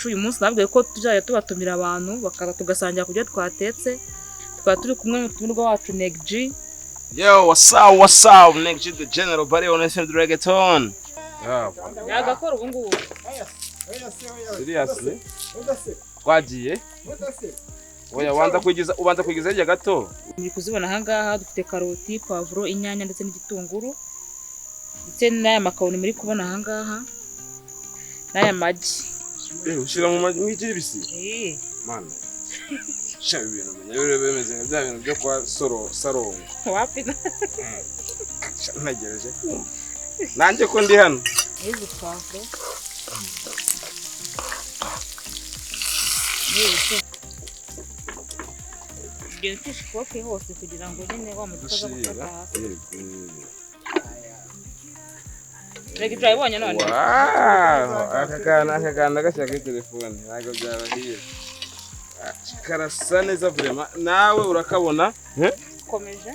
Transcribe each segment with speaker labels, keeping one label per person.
Speaker 1: uyu munsi nabwiye ko tuzajya tubatumira abantu bakaza tugasangira ku byo twatetse. Twaba turi kumwe n'umutumirwa wacu Neg-G.
Speaker 2: Yo, what's up? Neg-G the General Bari on the reggaeton.
Speaker 1: Yagakora ubu ngubu.
Speaker 2: Seriously? Twagiye? Oya ubanza kwigiza hirya gato.
Speaker 1: Muri kuzibona aha ngaha dufite karoti, pavuro, inyanya ndetse n'igitunguru. Ndetse n'aya makaroni muri kubona aha ngaha. N'aya magi.
Speaker 2: Ushira mu magi bisi. Mana. Shabe ibintu menye bemeze bya bintu byo kwa Sarongo.
Speaker 1: Wapi?
Speaker 2: Nagereje. Nanjye ko ndi hano.
Speaker 1: Izi pavuro. Gentisha koke hose kugira ngo nyine wa mutaza gufata hasi. Rege turayibonye none.
Speaker 2: Akakana gashaka telefone ntago byabahiye. Karasa neza vraiment nawe urakabona
Speaker 1: komeje.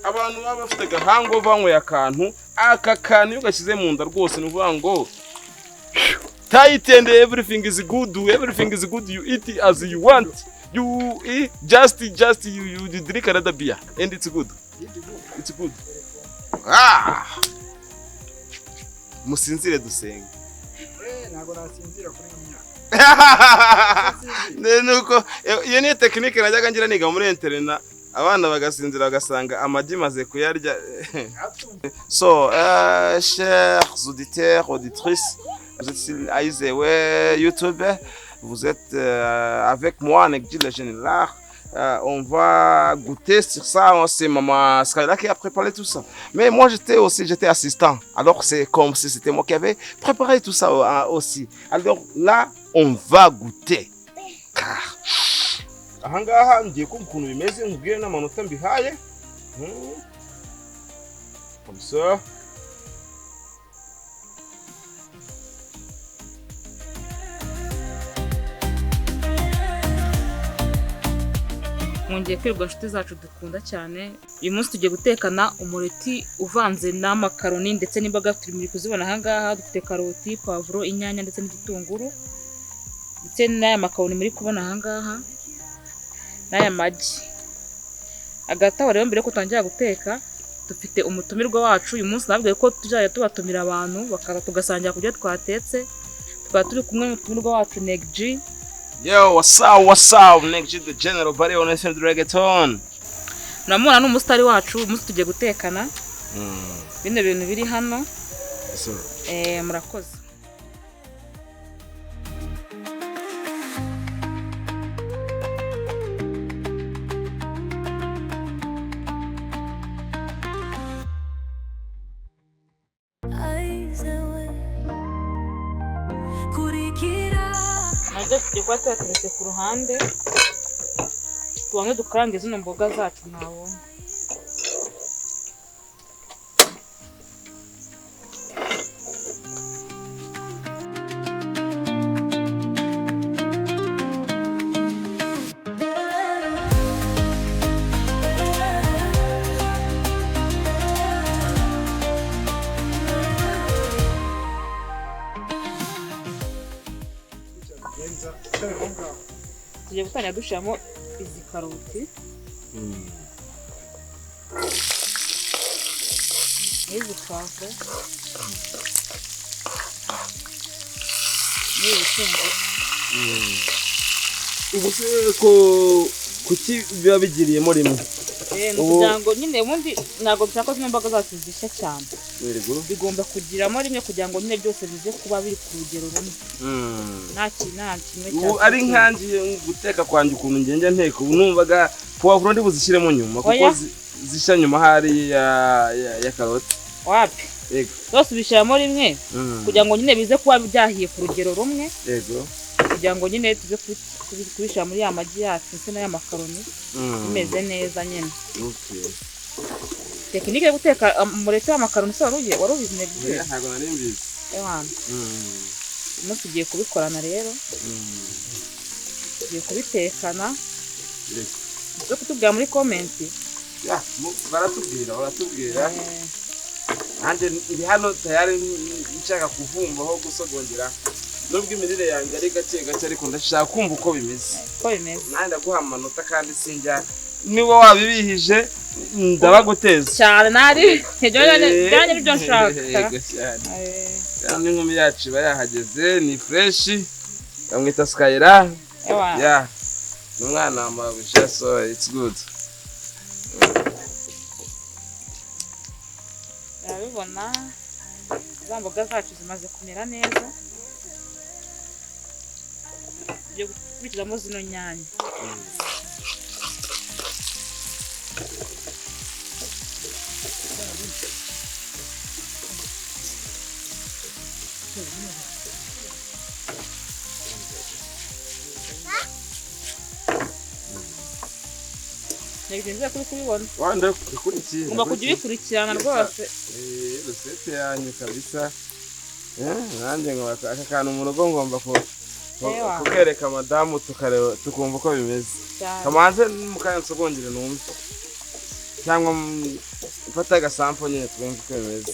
Speaker 2: Abantu baba bafite gahango banwe akantu aka kantu ugashyize mu nda rwose nuvuga ngo tight and everything is good, you eat as you want. You eat just you drink another beer and it's good. Musinzire dusenga.
Speaker 3: Ntago nasinzira kuri myaka.
Speaker 2: Nuko iyo ni technique najyaga ngira niga muri internet abana bagasinzira bagasanga amagi maze kuyarya. So chers auditeurs, auditrices, vous êtes sur Aizewe YouTube, vous êtes avec moi Neg-G le Général. On va goûter sur ça, c'est maman Skyla qui a préparé tout ça. Mais moi j'étais assistant. Alors c'est comme si c'était moi qui avais préparé tout ça aussi. Alors là, on va goûter. Car ahangaha ngiye kumva ukuntu bimeze nkubwire n'amanota mbihaye. Comme ça.
Speaker 1: Mwongeye kwirwa nshuti zacu dukunda cyane. Uyu munsi tugiye gutekana umureti uvanze n'amakaroni ndetse n'imboga turi muri kuzibona aha ngaha. Dufite karoti, pavuro, inyanya ndetse n'igitunguru. Ndetse n'aya makaroni muri kubona aha ngaha. N'aya magi. Agataho rero mbere ko tutangira guteka dufite umutumirwa wacu. Uyu munsi nabwiye ko tuzajya tubatumira abantu bakaza tugasangira ku byo twatetse. Twaba turi kumwe n'umutumirwa wacu Neg-G.
Speaker 2: Yo, what's up? Neg-G the General Bari on the reggaeton.
Speaker 1: Namubona n'umusitari wacu, umunsi tugiye gutekana. Bino bintu biri hano. Murakoze. Nabyo tugiye kuba tuyateretse ku ruhande. Tubanze dukarange zino mboga zacu mwabonye. Tugiye gutangira dushyiramo izi karoti. N'izi pavuro. N'ibitunguru.
Speaker 2: Ubu se ko kuki biba bigiriyemo rimwe?
Speaker 1: Kugira ngo nyine ubundi ntabwo bishaka ko imboga zacu zishya cyane. Bigomba kugiramo rimwe kugira ngo nyine byose bize kuba biri ku rugero rumwe. Nta kimwe cyane.
Speaker 2: Ari nkangiye guteka kwanjye ukuntu ngenge nteka ubu numvaga pavuro ndi buzishyiremo nyuma kuko zishya nyuma hari ya karoti.
Speaker 1: Wapi?
Speaker 2: Yego.
Speaker 1: Byose ubishyiramo rimwe kugira ngo nyine bize kuba byahiye ku rugero rumwe.
Speaker 2: Yego.
Speaker 1: Kugira ngo nyine tuze kubishyira muri ya magi yacu ndetse n'aya makaroni bimeze neza nyine. Tekinike yo guteka umureti w'amakaroni se wari ubizi Neg-G?
Speaker 2: Ntabwo nari mbizi.
Speaker 1: Umunsi tugiye kubikorana rero. Tugiye kubitekana. Uzo kutubwira muri komenti.
Speaker 2: baratubwira nanjye ndi hano tayari nshaka kuvumbaho gusogongera nubwo imirire yanjye ari gake gake ariko ndashaka kumva uko bimeze.
Speaker 1: uko bimeze
Speaker 2: Nanjye ndaguha amanota kandi sinjya niba wabibihije ndabaguteza
Speaker 1: cyane nari ibyo nibyo nshaka.
Speaker 2: Yego cyane. Kandi inkumi yacu iba yahageze ni fresh bamwita Skyra. Yeah, ni umwana wa mabuja, so it's good.
Speaker 1: urabibona za mboga zacu zimaze kumera neza, tugiye gukurikizamo zino nyanya. Ngiye kuri kubibona.
Speaker 2: Wanda ukurikiye.
Speaker 1: Ngomba kujya ubikurikirana rwose.
Speaker 2: Resete yanyu kabisa. Nanjye ngo aka kantu mu rugo ngomba kukereka madamu tukumva uko bimeze. Kamanze mukansogongere numve. Cyangwa mfata agasampo nyine twumve uko bimeze.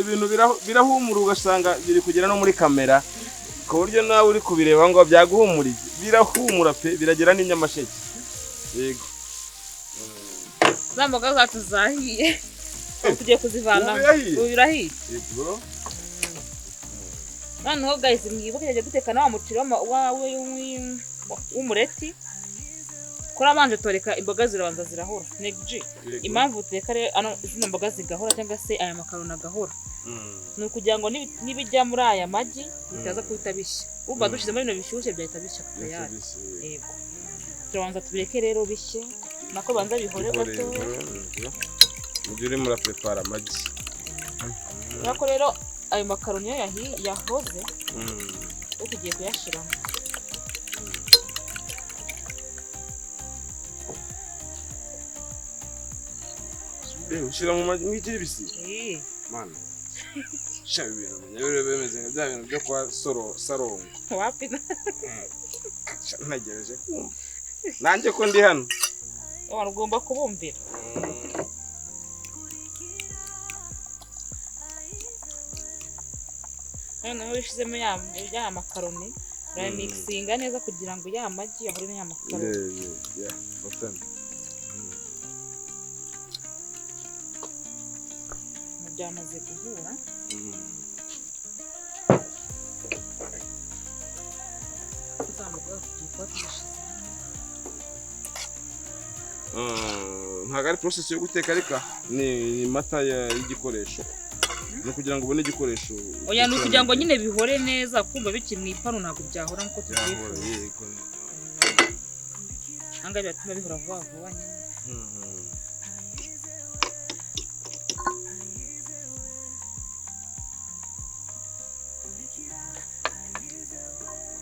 Speaker 2: Ibintu birahumura ugasanga biri kugera no muri kamera ku buryo nawe uri kubireba ngo byaguhumuriye. Birahumura pe, biragera n'inyamasheke. Yego.
Speaker 1: Za mboga zacu zahiye. Tugiye kuzivana. Birahiye.
Speaker 2: Yego.
Speaker 1: Noneho guys, mwibuke kujya guteka na wa muciro wawe w'umureti. Kurabanje toreka imboga zirabanza zirahora. Negji. Impamvu uteka rero ano zino mboga zigahora cyangwa se aya makaroni agahora. Ni ukugira ngo nibijya muri aya magi bitaza kuhita bishya. Uba dushize muri bino bishyushye byahita bishya kuyari. Yego. Turabanza tubireke rero bishye. Nako banza bihore gato.
Speaker 2: Mujye uri muri prepare amagi.
Speaker 1: Nako rero ayo makaroni yahoze. Tugiye kuyashiramo.
Speaker 2: Ushira mu magi mwigire bisi. Mana. Shabe ibintu nyabere bemeze nka bya bintu byo kwa Sarongo.
Speaker 1: Wapi?
Speaker 2: Nagereje kumva. Nanjye ko ndi hano.
Speaker 1: Ugomba kubumbira. Noneho wishizemo ya makaroni, urayamixinga neza kugira ngo ya magi yahure n'aya makaroni.
Speaker 2: Yeah, fatana.
Speaker 1: Byamaze guhura.
Speaker 2: Ntabwo ari process yo guteka ariko ni mata y'igikoresho. No kugira ngo ubone igikoresho.
Speaker 1: Oya no kugira ngo nyine bihore neza kumva biki mu ipanu ntabwo byahora nkuko tubyifuza. Anga byatuma bihora vuba vuba nyine.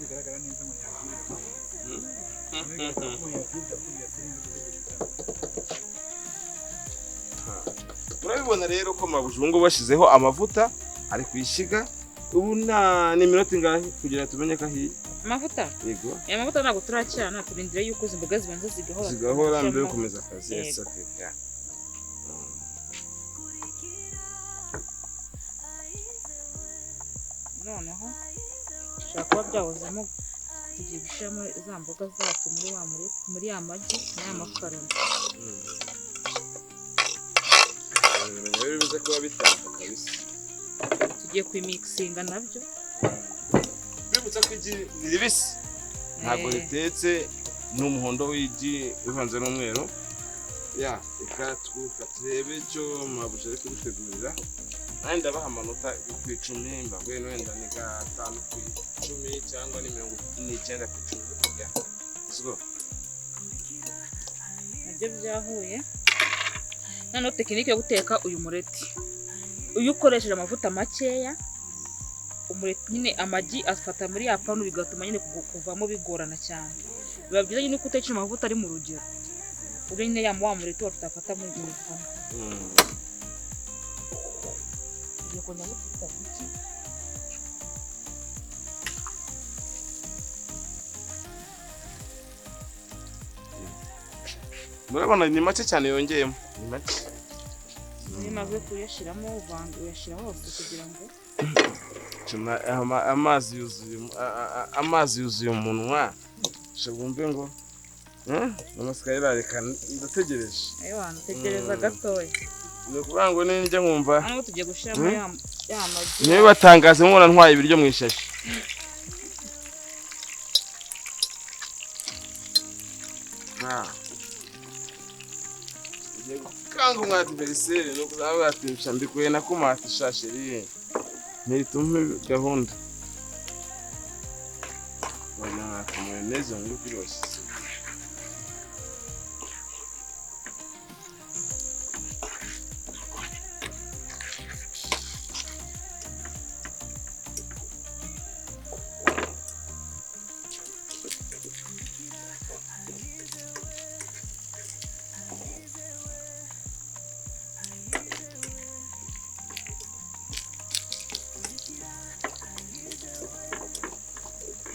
Speaker 3: bigaragara neza mu yabwira.
Speaker 2: Turabibona rero ko mabujungu bashyizeho amavuta ari kwishiga. Ubu ni minota ingahe kugira tumenye ko ahiye?
Speaker 1: Amavuta?
Speaker 2: Yego.
Speaker 1: Aya mavuta ntabwo turacyana, turindire yuko izi mboga zibanza zigahora.
Speaker 2: Zigahora mbere yo gukomeza akazi. Yes, okay. Yeah.
Speaker 1: Noneho ushobora kuba byahozemo tugiye gushyiramo za mboga zacu muri ya magi n'aya makaroni.
Speaker 2: Bivuze ko bitanga kabisa.
Speaker 1: Tugiye kubimixinga nabyo.
Speaker 2: Bibutsa ko igi ribisi. Ntabwo ritetse n'umuhondo w'igi uvanze n'umweru. Ya, reka turebe icyo mabuje ari kubitegurira. Nandi ndabaha amanota ku 10 mbabwe wenda ni 5 ku 10 cyangwa ni 19 ku 10. Ya. Let's go.
Speaker 1: Nabyo byahuye. Noneho tekinike yo guteka uyu mureti. Uyu ukoresheje amavuta makeya, umureti nyine amagi afata muri ya panu bigatuma nyine kuvamo bigorana cyane. Biba byiza nyine kutekesha amavuta ari mu rugero. Ubwo nyine ya wa mureti wacu utafata muri iyi panu. Ugiye kongera gutuka iki?
Speaker 2: murabona ni make cyane yongeyemo ni make
Speaker 1: niyo maze kuyashiramo uvanga uyashira hose kugira ngo
Speaker 2: amazi yuzuye umunwa shagumbe ngo namasikayira reka ndategereje
Speaker 1: tegereza gatoya
Speaker 2: ni ukuvuga ngo ninjya nkumva
Speaker 1: hano tugiye gushiramo ya magi
Speaker 2: niba batangaze mubona ntwaye ibiryo mu ishashi kanga umwati veriseri no kuzaba atimisha mbikuye na kumata ishashiriye ntitumpe gahunda wajyana kumwe neza muri byose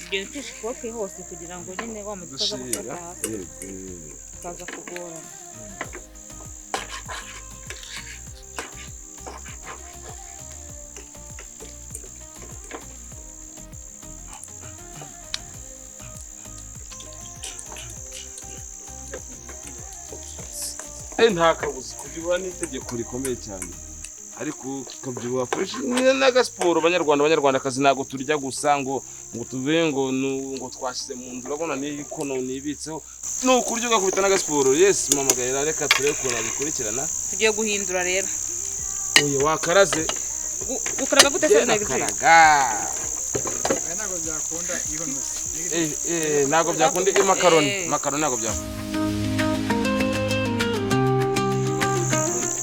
Speaker 1: igihe cy'ishoke hose kugira ngo nyine wa muzi kaza gufata hasi kaza kugora
Speaker 2: nta kabuza kubyibuha n'itegeko rikomeye cyane ariko ukabyibuha fresh n'agasiporo abanyarwandakazi ntabwo turya gusa ngo tuve ngo twashyize mu nzu urabona n'ikono nibitseho ni ukurya ugakubita n'agasiporo yes mama gahera reka turebe ukuntu abikurikirana
Speaker 1: tugiye guhindura rero
Speaker 2: oye wakaraze
Speaker 1: ukaraga gute se
Speaker 2: nakaraga
Speaker 3: ntabwo byakunda ihonoze
Speaker 2: ntabwo byakunda makaroni ntabwo byakunda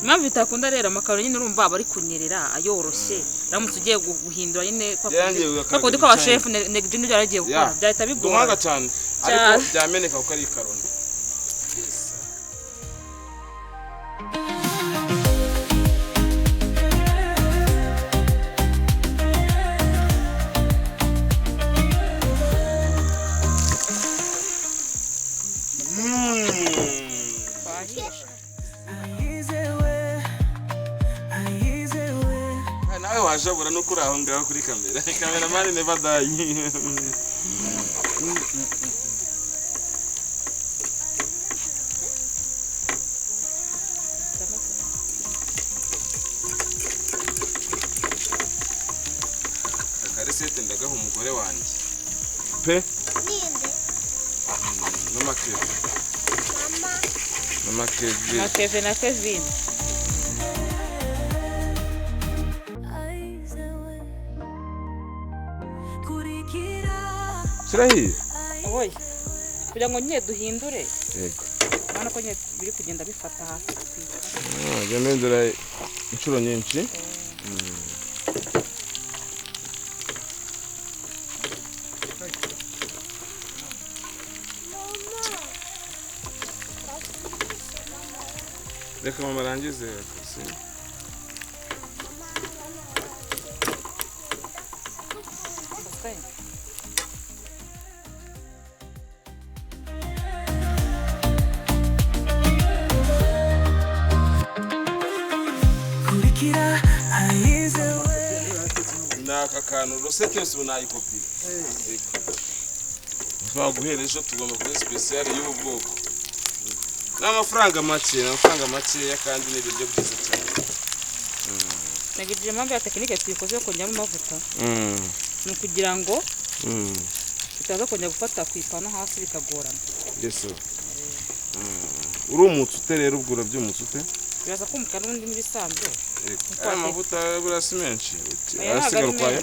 Speaker 1: impamvu bitakunda rero amakaroni nyine urumva aba ari kunyerera ayoroshye uramutse ugiye guhindura nyine kwa kundi kwa chef negidi n'ibyo yaragiye gukora byahita bigora
Speaker 2: duhanga cyane ariko byameneka kuko ari ikaroni wajabura no kuri aho ngaho kuri kamera mani never die akaresete ndagaha umugore wanjye pe ninde mama Kevin
Speaker 1: na Kevin
Speaker 2: Sirahi
Speaker 1: oye kugira ngo nyine duhindure
Speaker 2: yego
Speaker 1: urabona ko nyine biri kugenda bifata hasi
Speaker 2: byamendura inshuro nyinshi reka mama arangize akazi aka kantu rosete yose bunayikopi twaguhera ejo tugomba kuri special y'ubu bwoko n'amafaranga make ya kandi n'ibiryo byiza cyane
Speaker 1: nagije impamvu ya tekinike tuyikoze yo kongeramo amavuta ni kugira ngo bitaza kongera gufata ku ipanu hasi bikagorana
Speaker 2: yeso urumutse ute rero ubwo urabyumutse ute
Speaker 1: biraza kumbuka n'undi n'ibisanzwe
Speaker 2: amavuta burasi menshi arasigara ukwayo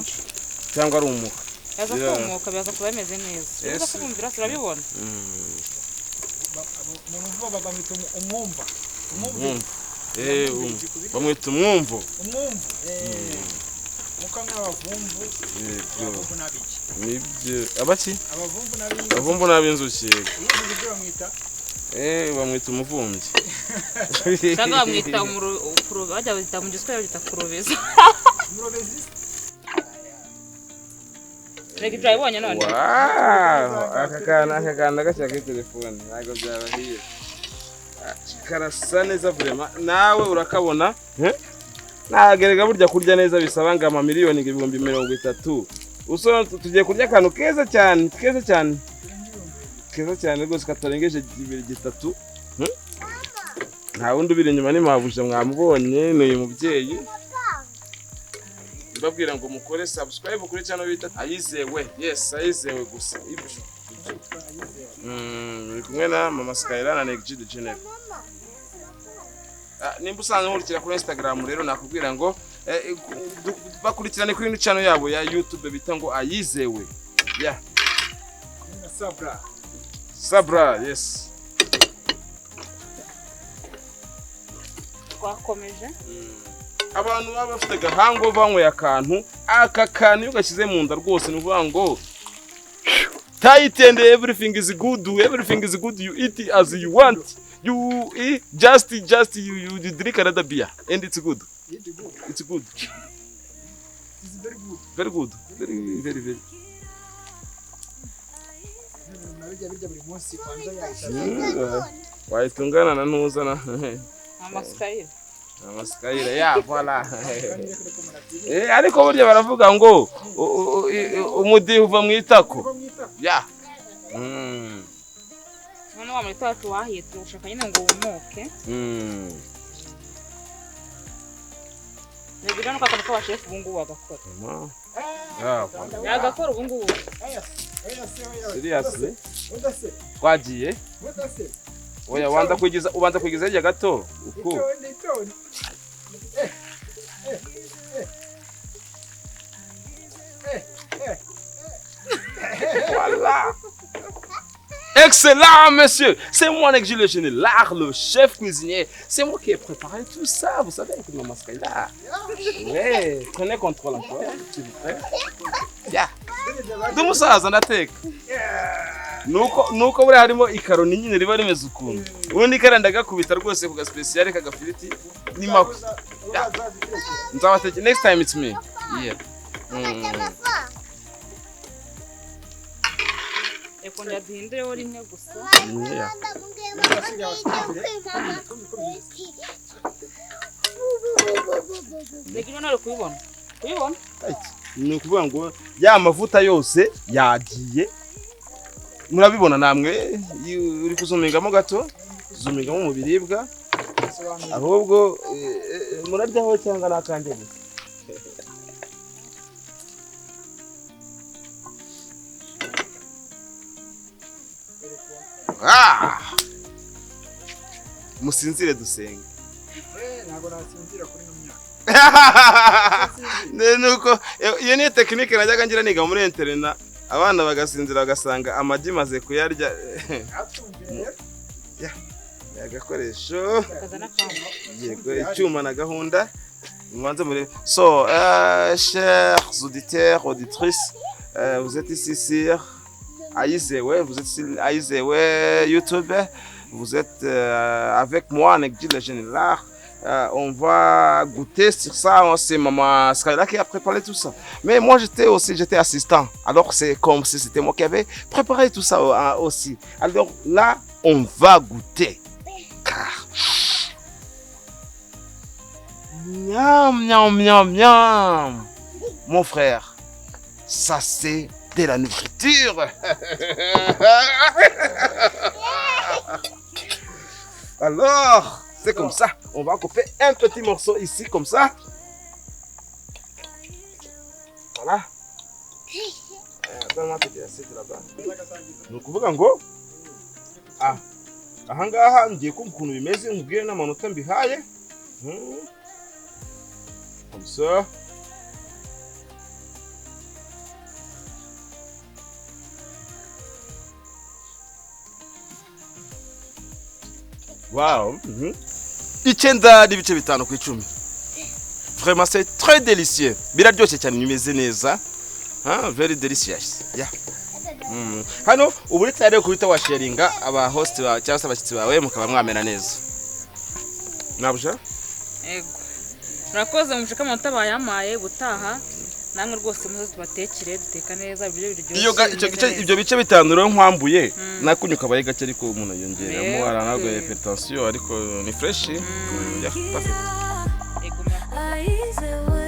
Speaker 2: cyangwa ari umuka
Speaker 1: yaza kumuka biraza kuba bimeze neza biza kubumvira turabibona
Speaker 3: umuntu uvuga bamwita umwumva
Speaker 2: bamwita umwumvo
Speaker 3: muka nk'abavumvu
Speaker 2: nibyo abaki
Speaker 3: abavumvu
Speaker 2: n'ab'inzuki
Speaker 3: ibyo bamwita
Speaker 2: bamwita umuvumbyi
Speaker 1: cyangwa bamwita bajya bita mu giswahili bita kurobeza
Speaker 3: umurobezi
Speaker 1: reka turabibonye none
Speaker 2: aka kana gashya kuri telefone ntabwo byabahiye karasa neza vraiment nawe urakabona nagerega burya kurya neza bisaba ngo amamiliyoni ibihumbi 30 usona tugiye kurya akantu keza cyane rwose katarengeje 2-3 nta wundi ubiri inyuma ni mabuje mwamubonye n'uyu mubyeyi babwira ngo mukore subscribe kuri channel bita Ayizewe. Yes, Ayizewe gusa ibyo kumwe na Mama Skyla na Neg G the General. Nimba usanzwe nkurikira kuri Instagram rero nakubwira ngo bakurikirane kuri channel yabo ya YouTube bita ngo Ayizewe. Sabra, yes.
Speaker 1: Twakomeje.
Speaker 2: Abantu baba bafite gahango banywe akantu aka kantu iyo gashyize mu nda rwose nuvuga ngo tight and everything is good, you eat as you want, you eat just you drink another beer and it's good. It's good. Very good. Very. Waitungana na ntuzana Amaskyla ya voila. Ariko burya baravuga ngo umudiho uva mu itako. Ya.
Speaker 1: None wa muri tacu wahiye turushaka nyine ngo umuke. Negira no kakana kwa chef bungu wagakora. Yagakora ubungu.
Speaker 2: Seriously? Twagiye? Oya ubanza kwigiza hirya gato uko. Voilà. Excellent, monsieur. C'est moi, Neg G le Général, le chef cuisinier. C'est moi qui ai préparé tout ça. Vous savez, avec Mama Skyla. Ouais, prenez contrôle encore, s'il vous plaît. Yeah. Dumusaza ndateka. Nuko buri harimo ikaroni nyine riba rimeze ukuntu. Ubundi karanda gakubita rwose ku gaspecial kagafiriti ni mako. Nzabateke next time it's me. Yeah.
Speaker 1: Ekonja duhindure wo rimwe gusa.
Speaker 2: Yeah.
Speaker 1: Negira nari kubibona.
Speaker 2: Ni ukuvuga ngo ya mavuta yose yagiye. Murabibona namwe uri kuzumingamo gato, zumingamo mu biribwa. Ahubwo muraryaho cyangwa nakanje gusa. Musinzire dusenga.
Speaker 3: Ntabwo nasinzira kuri no myaka.
Speaker 2: Nuko iyo ni technique najyaga ngira niga muri internet abana bagasinzira bagasanga amagi maze kuyarya. Yagakoresho. Yego icyuma na gahunda. Mwanze muri so chers auditeurs auditrices vous êtes ici sur Ayizewe, vous êtes sur Ayizewe YouTube, vous êtes avec moi Neg G le Général. On va goûter sur ça, c'est Mama Skyla qui a préparé tout ça. Mais moi j'étais assistant, alors c'est comme si c'était moi qui avais préparé tout ça aussi. Alors là, on va goûter. Car... Miam, miam, miam, miam. Mon frère, ça c'est de la nourriture. Alors, c'est comme ça. On va couper un petit morceau ici, comme ça. Voilà. Donne-moi petit assiette là-bas. Donc, vous voyez, ahangaha ngiye kumva ukuntu bimeze nkubwire n'amanota mbihaye. Comme ça. Wow. Icyenda n'ibice bitanu ku 10. Vraiment c'est très délicieux. Biraryoshye cyane nimeze neza. Very delicious. Yeah. Hano uburi tare kubita wa sharinga aba host ba cyangwa abashyitsi bawe mukaba mwamena neza. Nabuja?
Speaker 1: Ego. Murakoze mushaka amanota bayamaye butaha namwe rwose muze tubatekere duteka neza ibiryo biryoshye
Speaker 2: iyo ibyo bice bitanu rero nkwambuye nakunyuka baye gake ariko umuntu yongeramo aranagwe hypertension ariko ni fresh ya perfect
Speaker 1: Ego murakoze.